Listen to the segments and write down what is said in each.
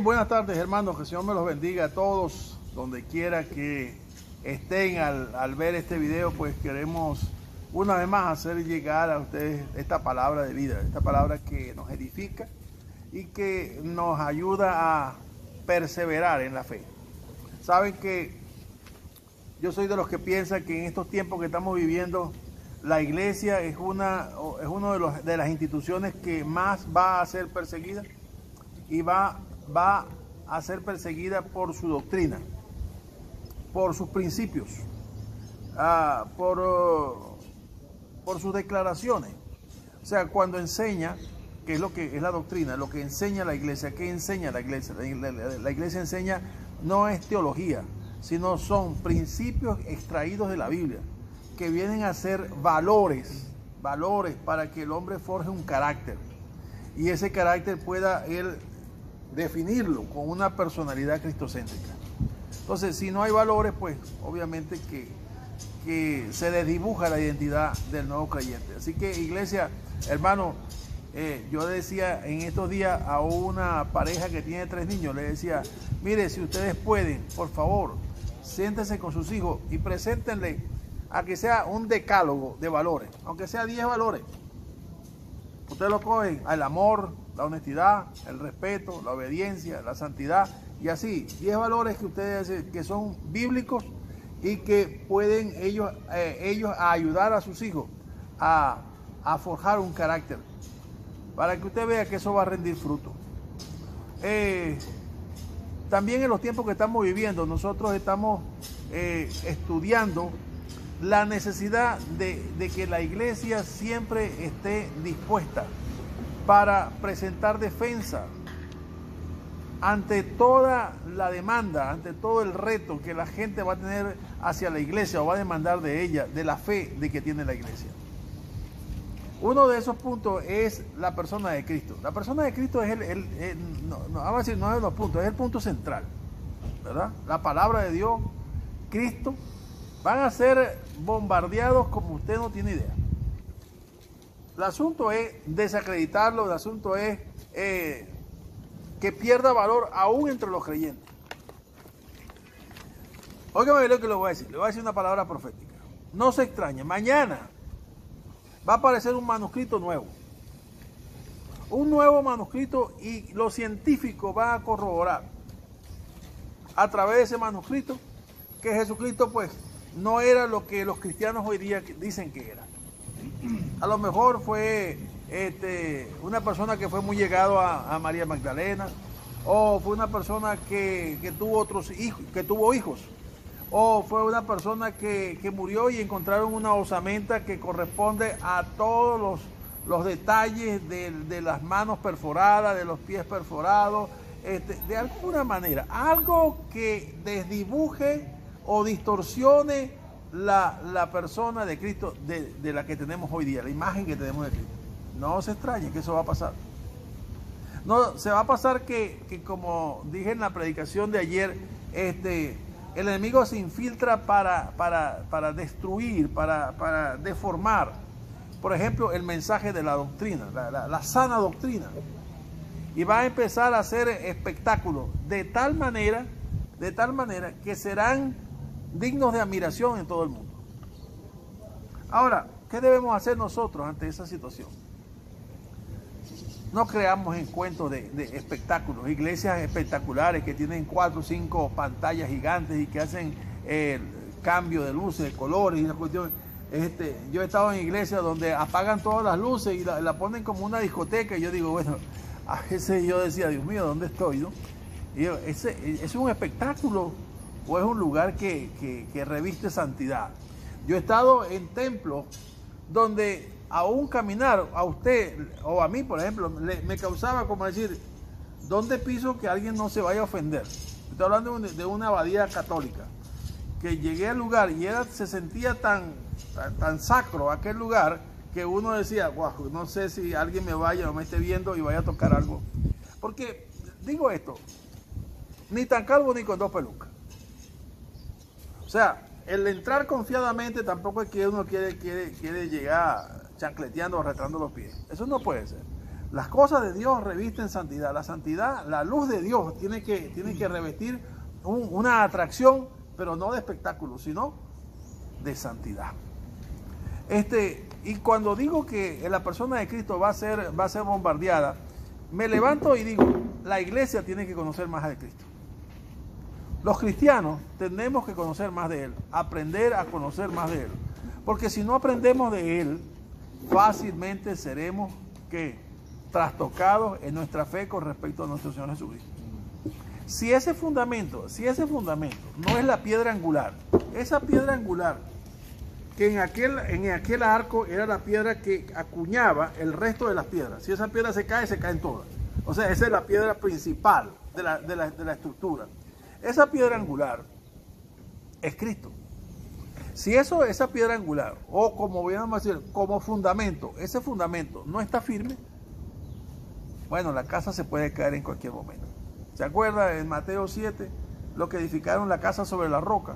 Buenas tardes, hermanos, que el Señor me los bendiga a todos, donde quiera que estén al ver este video. Pues queremos una vez más hacer llegar a ustedes esta palabra de vida, esta palabra que nos edifica y que nos ayuda a perseverar en la fe. Saben que yo soy de los que piensan que en estos tiempos que estamos viviendo, la iglesia es una de las instituciones que más va a ser perseguida, y va a ser perseguida por su doctrina, por sus principios, por sus declaraciones. O sea, cuando enseña, que es lo que es la doctrina, lo que enseña la iglesia. ¿Qué enseña la iglesia? La iglesia enseña, no es teología, sino son principios extraídos de la Biblia, que vienen a ser valores para que el hombre forje un carácter, y ese carácter pueda él definirlo con una personalidad cristocéntrica. Entonces, si no hay valores, pues obviamente que se desdibuja la identidad del nuevo creyente. Así que, iglesia, hermano, yo decía en estos días a una pareja que tiene 3 niños, le decía: mire, si ustedes pueden, por favor, siéntense con sus hijos y preséntenle a que sea un decálogo de valores, aunque sea 10 valores. Ustedes lo cogen: al amor, la honestidad, el respeto, la obediencia, la santidad, y así, 10 valores que ustedes, que son bíblicos y que pueden ellos ayudar a sus hijos a forjar un carácter, para que usted vea que eso va a rendir fruto. También en los tiempos que estamos viviendo, nosotros estamos estudiando la necesidad de que la iglesia siempre esté dispuesta para presentar defensa ante toda la demanda, ante todo el reto que la gente va a tener hacia la iglesia, o va a demandar de ella, de la fe de que tiene la iglesia. Uno de esos puntos es la persona de Cristo. La persona de Cristo es vamos a decir, no es de los puntos, es el punto central, ¿verdad? La palabra de Dios, Cristo, van a ser bombardeados como usted no tiene idea. El asunto es desacreditarlo, el asunto es que pierda valor aún entre los creyentes. Óigame lo que le voy a decir una palabra profética. No se extrañe, mañana va a aparecer un manuscrito nuevo. Un nuevo manuscrito, y los científicos van a corroborar a través de ese manuscrito que Jesucristo pues no era lo que los cristianos hoy día dicen que era. A lo mejor fue una persona que fue muy llegado a María Magdalena, o fue una persona que tuvo otros hijos, que tuvo hijos, o fue una persona que murió y encontraron una osamenta que corresponde a todos los detalles de las manos perforadas, de los pies perforados, de alguna manera, algo que desdibuje o distorsione la persona de Cristo, de la que tenemos hoy día, la imagen que tenemos de Cristo. No se extrañe que eso va a pasar. No, se va a pasar que como dije en la predicación de ayer, el enemigo se infiltra para destruir, para deformar, por ejemplo, el mensaje de la doctrina, la sana doctrina. Y va a empezar a hacer espectáculos de tal manera que serán dignos de admiración en todo el mundo. Ahora, ¿qué debemos hacer nosotros ante esa situación? No creamos en cuentos de espectáculos, iglesias espectaculares que tienen 4 o 5 pantallas gigantes y que hacen cambio de luces, de colores y la cuestión. Yo he estado en iglesias donde apagan todas las luces y la ponen como una discoteca, y yo digo, bueno, a veces yo decía, Dios mío, ¿dónde estoy, no? Y yo, ¿es un espectáculo o es un lugar que reviste santidad? Yo he estado en templos donde aún caminar a usted o a mí, por ejemplo, me causaba como decir, ¿dónde piso que alguien no se vaya a ofender? Estoy hablando de una abadía católica, que llegué al lugar y se sentía tan sacro aquel lugar, que uno decía, wow, no sé si alguien me vaya o me esté viendo y vaya a tocar algo. Porque, digo esto, ni tan calvo ni con 2 pelucas. O sea, el entrar confiadamente tampoco es que uno quiere llegar chancleteando o arrastrando los pies. Eso no puede ser. Las cosas de Dios revisten santidad. La santidad, la luz de Dios tiene que revestir una atracción, pero no de espectáculo, sino de santidad. Y cuando digo que la persona de Cristo va a ser bombardeada, me levanto y digo, la iglesia tiene que conocer más de Cristo. Los cristianos tenemos que conocer más de Él, aprender a conocer más de Él. Porque si no aprendemos de Él, fácilmente seremos trastocados en nuestra fe con respecto a nuestro Señor Jesucristo. Si ese fundamento no es la piedra angular, esa piedra angular que en aquel arco era la piedra que acuñaba el resto de las piedras. Si esa piedra se caen todas. O sea, esa es la piedra principal de la estructura. Esa piedra angular es Cristo. Si esa piedra angular, o como vamos a decir, como fundamento, ese fundamento no está firme, bueno, la casa se puede caer en cualquier momento. ¿Se acuerda en Mateo 7 lo que edificaron la casa sobre la roca?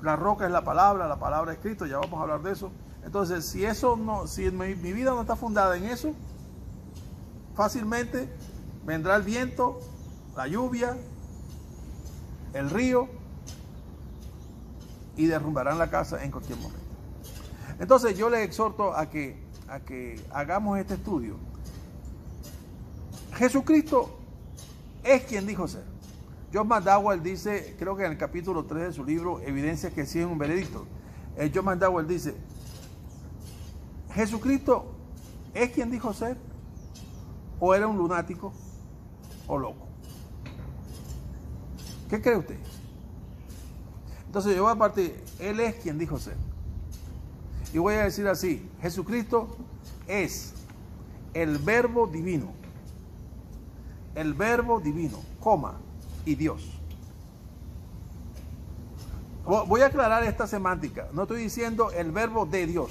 La roca es la palabra es Cristo, ya vamos a hablar de eso. Entonces, si mi vida no está fundada en eso, fácilmente vendrá el viento, la lluvia, el río, y derrumbarán la casa en cualquier momento. Entonces yo les exhorto a que hagamos este estudio. Jesucristo es quien dijo ser. John McDowell dice, creo que en el capítulo 3 de su libro, Evidencias que sí es un veredicto, John McDowell dice, ¿Jesucristo es quien dijo ser? ¿O era un lunático o loco? ¿Qué cree usted? Entonces yo voy a partir, Él es quien dijo ser. Y voy a decir así, Jesucristo es el verbo divino, coma, y Dios. Voy a aclarar esta semántica, no estoy diciendo el verbo de Dios,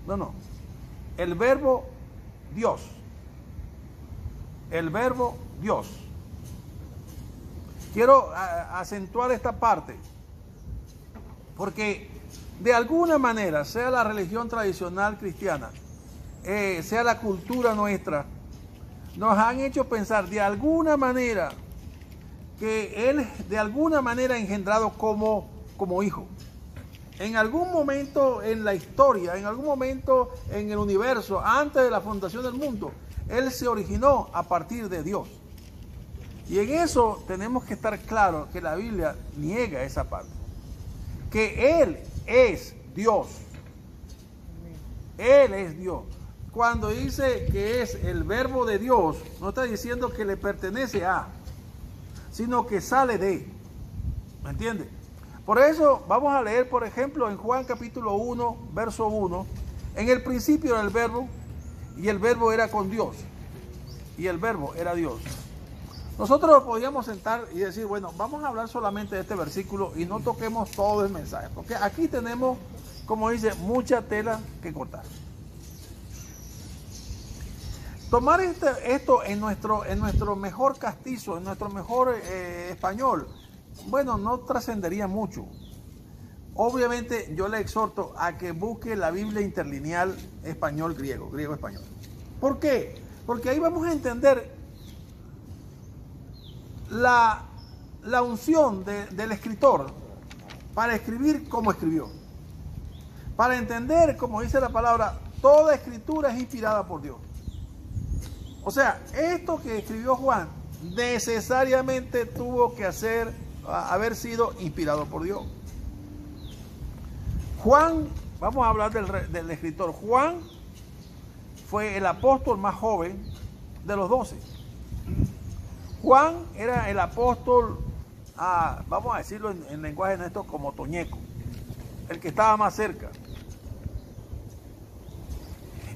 no, el verbo Dios, Quiero acentuar esta parte, porque de alguna manera, sea la religión tradicional cristiana, sea la cultura nuestra, nos han hecho pensar de alguna manera que Él de alguna manera engendrado como hijo. En algún momento en la historia, en algún momento en el universo, antes de la fundación del mundo, Él se originó a partir de Dios. Y en eso tenemos que estar claros que la Biblia niega esa parte. Que Él es Dios. Él es Dios. Cuando dice que es el verbo de Dios, no está diciendo que le pertenece a, sino que sale de. ¿Me entiende? Por eso vamos a leer, por ejemplo, en Juan capítulo 1, verso 1, en el principio era el verbo, y el verbo era con Dios, y el verbo era Dios. Nosotros nos podíamos sentar y decir, bueno, vamos a hablar solamente de este versículo y no toquemos todo el mensaje, porque aquí tenemos, como dice, mucha tela que cortar. Tomar esto en nuestro mejor castizo, en nuestro mejor español, bueno, no trascendería mucho. Obviamente yo le exhorto a que busque la Biblia interlineal español-griego, griego-español. ¿Por qué? Porque ahí vamos a entender la unción del escritor para escribir como escribió. Para entender, como dice la palabra, toda escritura es inspirada por Dios. O sea, esto que escribió Juan necesariamente tuvo que haber sido inspirado por Dios. Juan, vamos a hablar del escritor. Juan fue el apóstol más joven de los 12. Juan era el apóstol, vamos a decirlo en lenguaje nuestro, como Toñeco, el que estaba más cerca.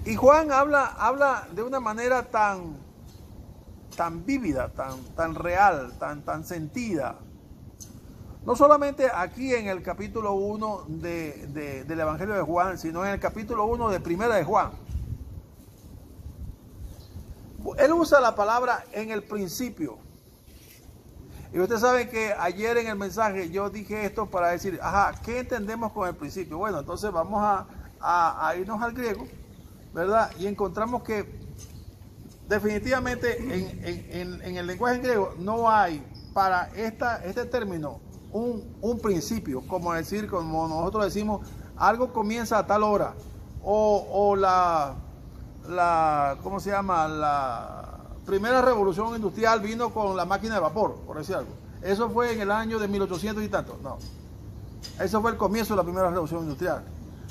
Y Juan habla de una manera tan vívida, tan real, tan sentida. No solamente aquí en el capítulo 1 del Evangelio de Juan, sino en el capítulo 1 de Primera de Juan. Él usa la palabra en el principio. Y usted sabe que ayer en el mensaje yo dije esto para decir, ¿qué entendemos con el principio? Bueno, entonces vamos a irnos al griego, ¿verdad? Y encontramos que definitivamente en el lenguaje griego no hay para este término un principio, como decir, como nosotros decimos, algo comienza a tal hora, o ¿cómo se llama? La primera revolución industrial vino con la máquina de vapor, por decir algo. Eso fue en el año de 1800 y tanto. No. Eso fue el comienzo de la primera revolución industrial.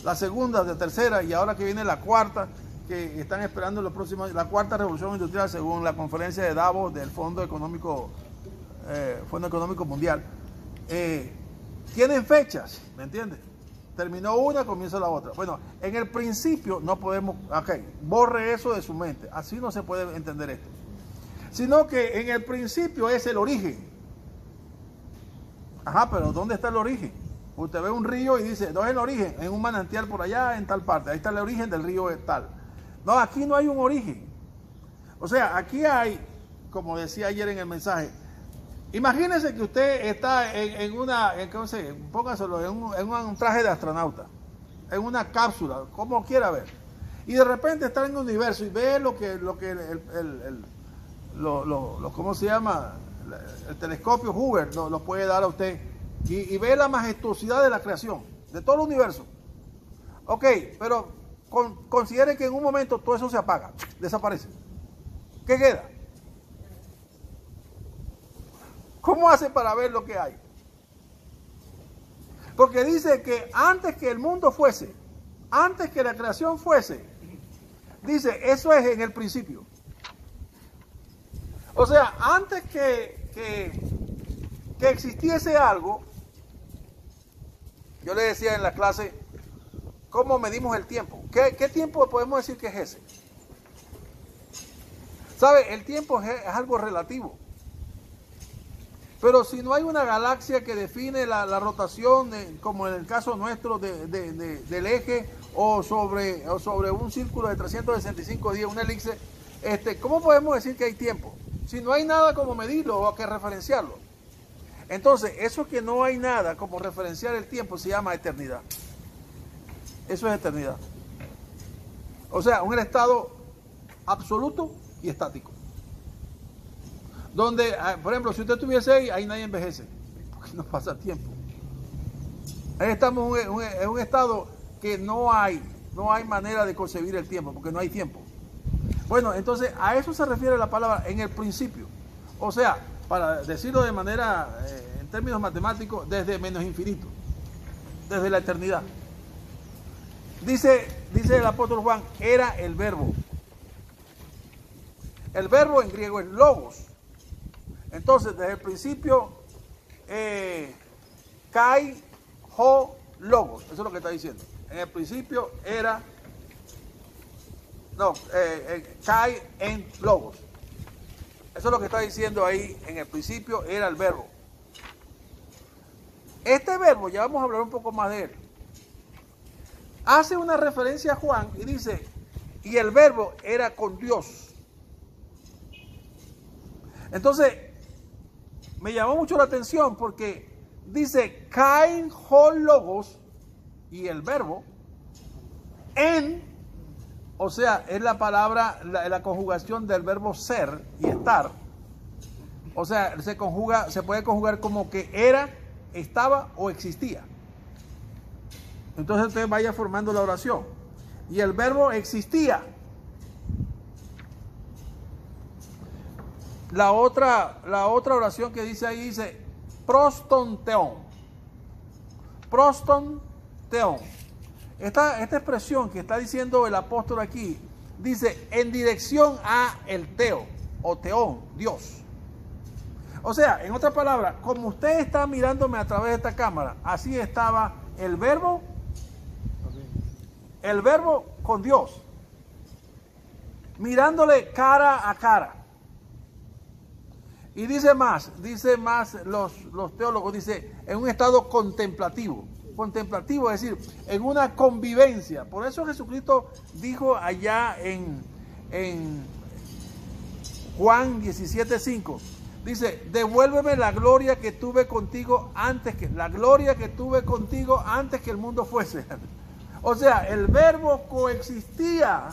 La segunda, la tercera y ahora que viene la cuarta, que están esperando los próximos, la cuarta revolución industrial según la conferencia de Davos del Fondo Económico Mundial. Tienen fechas, ¿me entiendes? Terminó una, comienza la otra. Bueno, en el principio no podemos, borre eso de su mente, así no se puede entender esto. Sino que en el principio es el origen. Ajá, pero ¿dónde está el origen? Usted ve un río y dice, ¿dónde es el origen? En un manantial por allá, en tal parte. Ahí está el origen del río tal. No, aquí no hay un origen. O sea, aquí hay, como decía ayer en el mensaje, imagínese que usted está póngaselo, en un traje de astronauta, en una cápsula, como quiera ver. Y de repente está en el universo y ve lo que ¿cómo se llama? El telescopio Hubble lo puede dar a usted. Y ve la majestuosidad de la creación, de todo el universo. Ok, pero considere que en un momento todo eso se apaga, desaparece. ¿Qué queda? ¿Cómo hace para ver lo que hay? Porque dice que antes que el mundo fuese, antes que la creación fuese, dice, eso es en el principio. O sea, antes que existiese algo, yo le decía en la clase, ¿cómo medimos el tiempo? ¿Qué tiempo podemos decir que es ese? ¿Sabe? El tiempo es algo relativo. Pero si no hay una galaxia que define la rotación, como en el caso nuestro del eje, o sobre un círculo de 365 días, una elipse, ¿cómo podemos decir que hay tiempo? Si no hay nada como medirlo o que referenciarlo. Entonces, eso que no hay nada como referenciar el tiempo se llama eternidad. Eso es eternidad. O sea, un estado absoluto y estático. Donde, por ejemplo, si usted estuviese ahí nadie envejece, porque no pasa tiempo. Ahí estamos en un estado que no hay manera de concebir el tiempo, porque no hay tiempo. Bueno, entonces a eso se refiere la palabra en el principio. O sea, para decirlo de manera, en términos matemáticos, desde menos infinito, desde la eternidad. Dice el apóstol Juan, era el verbo. El verbo en griego es logos. Entonces, desde el principio, kai, ho, logos. Eso es lo que está diciendo. En el principio era, kai, en, logos. Eso es lo que está diciendo ahí. En el principio era el verbo. Este verbo, ya vamos a hablar un poco más de él. Hace una referencia a Juan y dice, y el verbo era con Dios. Entonces, me llamó mucho la atención porque dice kain ho logos y el verbo en, o sea, es la palabra, la conjugación del verbo ser y estar. O sea, se puede conjugar como que era, estaba o existía. Entonces usted vaya formando la oración. Y el verbo existía. La otra oración que dice ahí dice proston theon. Proston theon. Esta expresión que está diciendo el apóstol aquí dice en dirección a el teo o teón, Dios. O sea, en otras palabras, como usted está mirándome a través de esta cámara, así estaba el verbo con Dios, mirándole cara a cara. Y dice más los teólogos, dice, en un estado contemplativo, es decir, en una convivencia. Por eso Jesucristo dijo allá en Juan 17:5, dice, devuélveme la gloria que tuve contigo antes que el mundo fuese. O sea, el verbo coexistía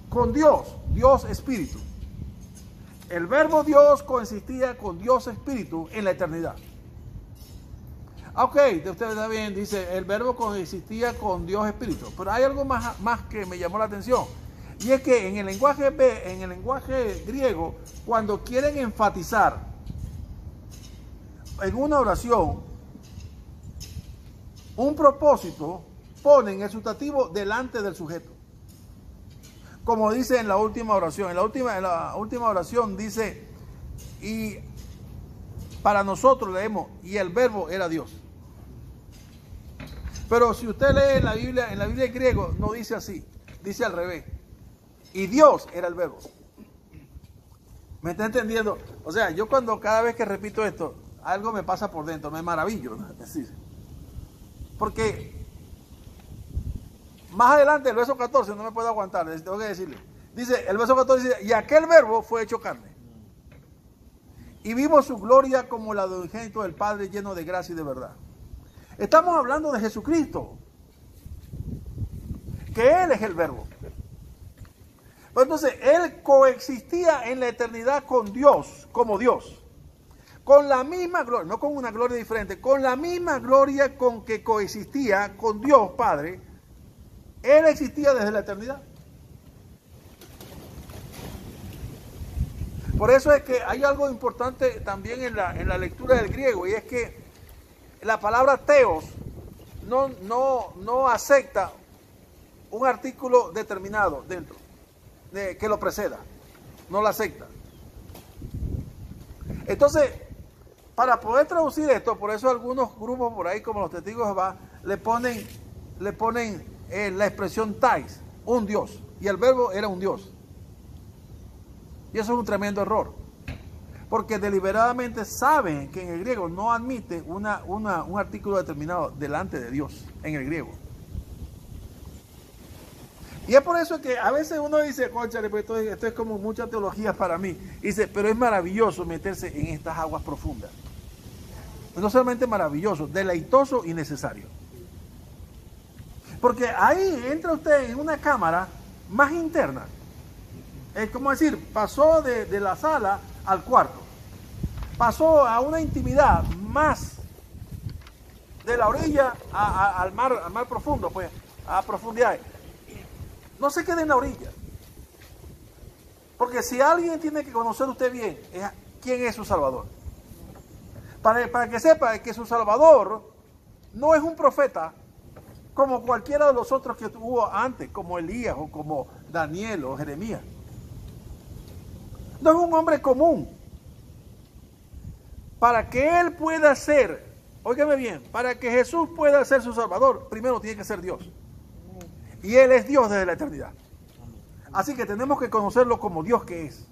con Dios. Dios Espíritu. El verbo Dios coexistía con Dios Espíritu en la eternidad. Ok, de ustedes está bien, dice, el verbo coexistía con Dios Espíritu. Pero hay algo más que me llamó la atención. Y es que en el lenguaje griego, cuando quieren enfatizar en una oración un propósito, ponen el sustantivo delante del sujeto. Como dice en la última oración. En la última oración dice, y para nosotros leemos, y el verbo era Dios. Pero si usted lee en la Biblia en griego, no dice así, dice al revés. Y Dios era el verbo. ¿Me está entendiendo? O sea, yo cada vez que repito esto, algo me pasa por dentro, me maravillo, ¿no? Es decir, porque más adelante el verso 14, no me puedo aguantar, tengo que decirle. Dice, el verso 14 dice, y aquel verbo fue hecho carne. Y vimos su gloria como la de unigénito del Padre, lleno de gracia y de verdad. Estamos hablando de Jesucristo, que Él es el verbo. Pero entonces, Él coexistía en la eternidad con Dios, como Dios. Con la misma gloria, no con una gloria diferente, con la misma gloria con que coexistía con Dios Padre. Él existía desde la eternidad. Por eso es que hay algo importante también en la lectura del griego, y es que la palabra teos no acepta un artículo determinado dentro, que lo preceda. No lo acepta. Entonces, para poder traducir esto, por eso algunos grupos por ahí, como los testigos de Jehová, le ponen la expresión tais, un Dios, y el verbo era un Dios. Y eso es un tremendo error, porque deliberadamente saben que en el griego no admite un artículo determinado delante de Dios, en el griego. Y es por eso que a veces uno dice, cónchale, pues esto es como mucha teología para mí. Y dice, pero es maravilloso meterse en estas aguas profundas. No solamente maravilloso, deleitoso y necesario. Porque ahí entra usted en una cámara más interna. Es como decir, pasó de la sala al cuarto. Pasó a una intimidad más de la orilla al mar profundo, pues, a profundidad. No se quede en la orilla. Porque si alguien tiene que conocer usted bien, ¿quién es su Salvador? Para que sepa que su Salvador no es un profeta como cualquiera de los otros que hubo antes, como Elías o como Daniel o Jeremías. No es un hombre común. Para que Él pueda ser, óigame bien, para que Jesús pueda ser su Salvador, primero tiene que ser Dios. Y Él es Dios desde la eternidad. Así que tenemos que conocerlo como Dios que es.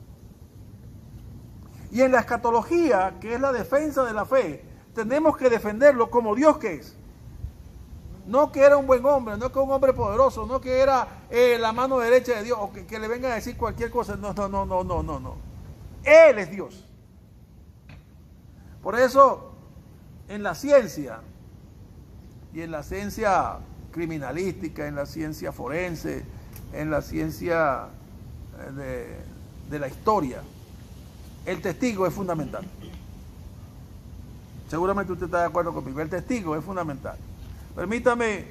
Y en la escatología, que es la defensa de la fe, tenemos que defenderlo como Dios que es. No que era un buen hombre, no que un hombre poderoso, no que era la mano derecha de Dios, o que le venga a decir cualquier cosa. No. Él es Dios. Por eso, en la ciencia, y en la ciencia criminalística, en la ciencia forense, en la ciencia de la historia, el testigo es fundamental. Seguramente usted está de acuerdo conmigo. El testigo es fundamental. Permítame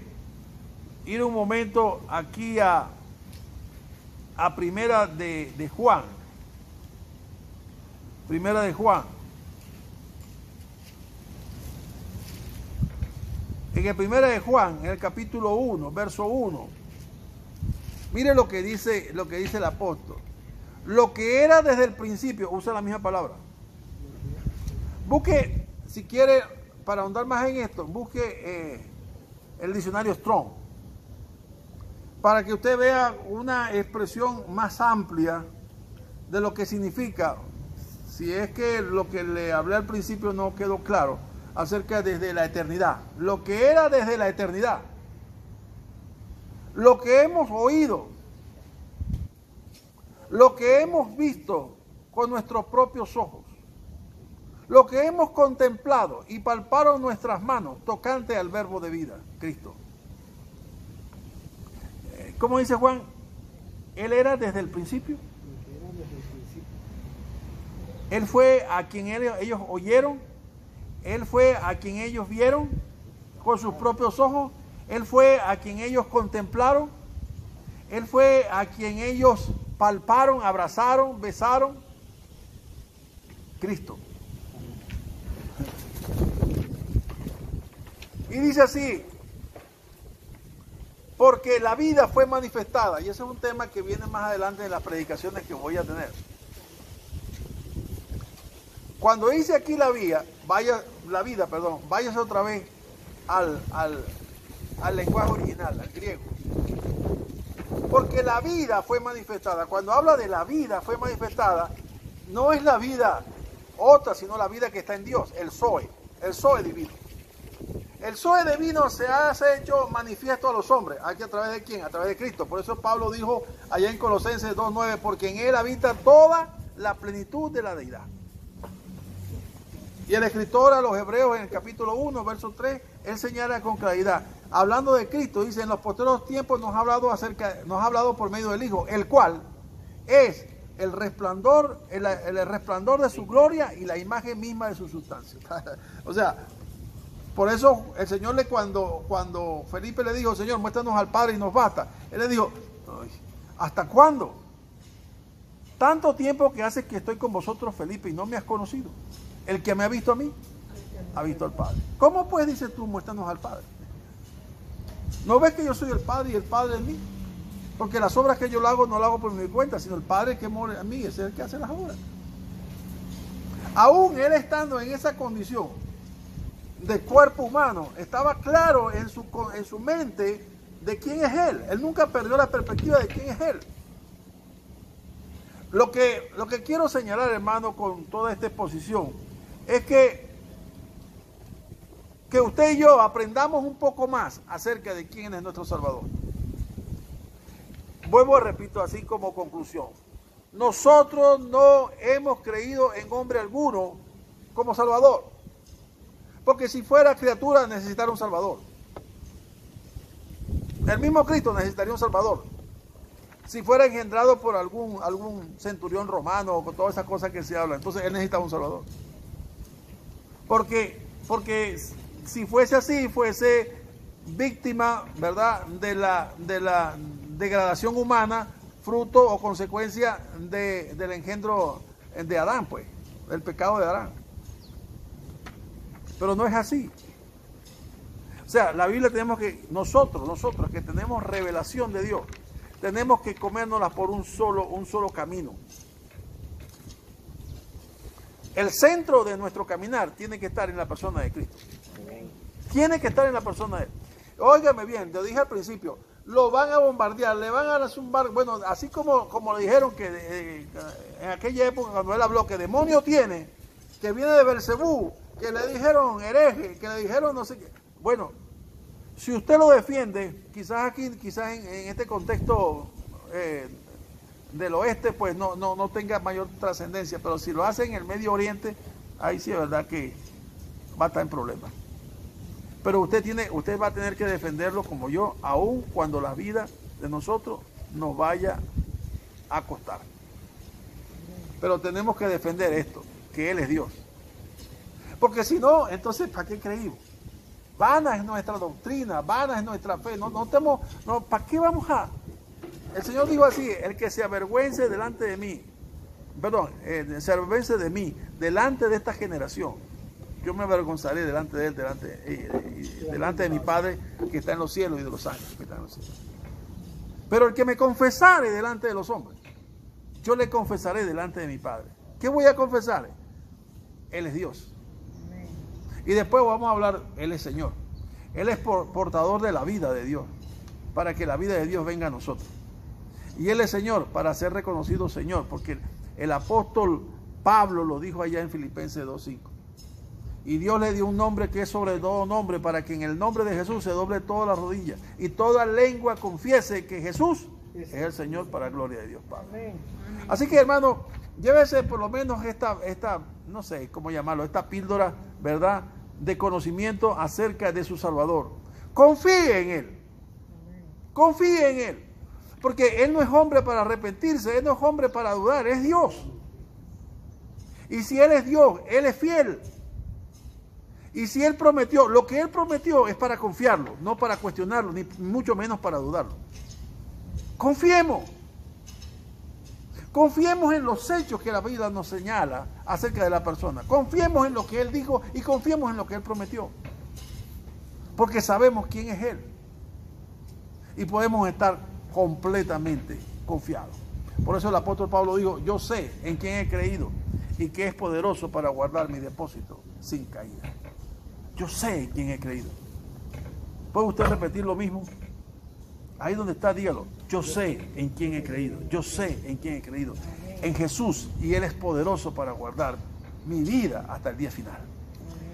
ir un momento aquí a Primera de Juan. Primera de Juan. En el Primera de Juan, en el capítulo 1, verso 1. Mire lo que dice el apóstol. Lo que era desde el principio, usa la misma palabra. Busque, si quiere, para ahondar más en esto, busque el diccionario Strong, para que usted vea una expresión más amplia de lo que significa, si es que lo que le hablé al principio no quedó claro, acerca desde la eternidad. Lo que era desde la eternidad. Lo que hemos oído. Lo que hemos visto con nuestros propios ojos. Lo que hemos contemplado y palparon nuestras manos tocante al verbo de vida, Cristo. ¿Cómo dice Juan? Él era desde el principio. Él fue a quien ellos oyeron. Él fue a quien ellos vieron con sus propios ojos. Él fue a quien ellos contemplaron. Él fue a quien ellos palparon, abrazaron, besaron. Cristo. Y dice así, porque la vida fue manifestada, y ese es un tema que viene más adelante en las predicaciones que voy a tener. Cuando dice aquí váyase otra vez al lenguaje original, al griego. Porque la vida fue manifestada. Cuando habla de la vida fue manifestada, no es la vida otra, sino la vida que está en Dios, el Zoe divino. El Zoe divino se ha hecho manifiesto a los hombres. ¿Aquí a través de quién? A través de Cristo. Por eso Pablo dijo allá en Colosenses 2:9, porque en él habita toda la plenitud de la deidad. Y el escritor a los Hebreos en el capítulo 1, verso 3, él señala con claridad, hablando de Cristo, dice, en los posteriores tiempos nos ha hablado por medio del Hijo, el cual es el resplandor de su gloria y la imagen misma de su sustancia. O sea, por eso el Señor cuando Felipe le dijo, Señor, muéstranos al Padre y nos basta, él le dijo, ¿hasta cuándo? Tanto tiempo que hace que estoy con vosotros, Felipe, y no me has conocido. El que me ha visto a mí, ha visto al Padre. ¿Cómo pues, dices tú, muéstranos al Padre? ¿No ves que yo soy el Padre y el Padre en mí? Porque las obras que yo hago no las hago por mi cuenta, sino el Padre que mora en mí, es el que hace las obras. Aún él estando en esa condición de cuerpo humano, estaba claro en su mente de quién es él. Él nunca perdió la perspectiva de quién es él. Lo que quiero señalar, hermano, con toda esta exposición, es que usted y yo aprendamos un poco más acerca de quién es nuestro Salvador. Vuelvo y repito así como conclusión. Nosotros no hemos creído en hombre alguno como Salvador. Porque si fuera criatura necesitaría un Salvador. El mismo Cristo necesitaría un Salvador. Si fuera engendrado por algún centurión romano o con todas esas cosas que se hablan, entonces él necesitaba un Salvador. Porque si fuese así, fuese víctima, ¿verdad?, de la degradación humana, fruto o consecuencia del engendro de Adán, pues, del pecado de Adán. Pero no es así. O sea, la Biblia tenemos que, nosotros que tenemos revelación de Dios, tenemos que comérnosla por un solo camino. El centro de nuestro caminar tiene que estar en la persona de Cristo. Tiene que estar en la persona de Él. Óigame bien, yo dije al principio, lo van a bombardear, le van a zumbar, bueno, así como le dijeron que en aquella época cuando él habló que demonio tiene, que viene de Belcebú, que le dijeron hereje, que le dijeron no sé qué. Bueno, si usted lo defiende, quizás en este contexto del oeste, pues no tenga mayor trascendencia, pero si lo hace en el Medio Oriente, ahí sí es verdad que va a estar en problemas. Pero usted va a tener que defenderlo como yo, aun cuando la vida de nosotros nos vaya a costar. Pero tenemos que defender esto, que Él es Dios. Porque si no, entonces ¿para qué creímos? Vana es nuestra doctrina, vana es nuestra fe. ¿Para qué vamos a? El Señor dijo así, el que se avergüence delante de mí, se avergüence de mí, delante de esta generación. Yo me avergonzaré delante de Él, delante de mi Padre que está en los cielos y de los ángeles que están en los cielos. Pero el que me confesare delante de los hombres, yo le confesaré delante de mi Padre. ¿Qué voy a confesar? Él es Dios. Y después vamos a hablar, Él es Señor. Él es portador de la vida de Dios, para que la vida de Dios venga a nosotros. Y Él es Señor para ser reconocido Señor, porque el apóstol Pablo lo dijo allá en Filipenses 2:5. Y Dios le dio un nombre que es sobre todo nombre, para que en el nombre de Jesús se doble toda la rodilla y toda lengua confiese que Jesús es el Señor, para gloria de Dios Padre. Así que, hermano, llévese por lo menos esta no sé cómo llamarlo, esta píldora, ¿verdad?, de conocimiento acerca de su Salvador. Confíe en Él. Confíe en Él. Porque Él no es hombre para arrepentirse, Él no es hombre para dudar, es Dios. Y si Él es Dios, Él es fiel. Y si Él prometió, lo que Él prometió es para confiarlo, no para cuestionarlo, ni mucho menos para dudarlo. Confiemos. Confiemos en los hechos que la vida nos señala acerca de la persona. Confiemos en lo que Él dijo y confiemos en lo que Él prometió. Porque sabemos quién es Él. Y podemos estar completamente confiados. Por eso el apóstol Pablo dijo, yo sé en quién he creído y que es poderoso para guardar mi depósito sin caída. Yo sé en quién he creído. ¿Puede usted repetir lo mismo? Ahí donde está, dígalo. Yo sé en quién he creído. Yo sé en quién he creído. En Jesús, y Él es poderoso para guardar mi vida hasta el día final.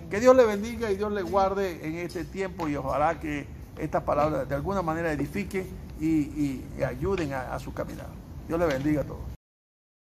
Que Dios le bendiga y Dios le guarde en este tiempo, y ojalá que estas palabras de alguna manera edifiquen y ayuden a su caminar. Dios le bendiga a todos.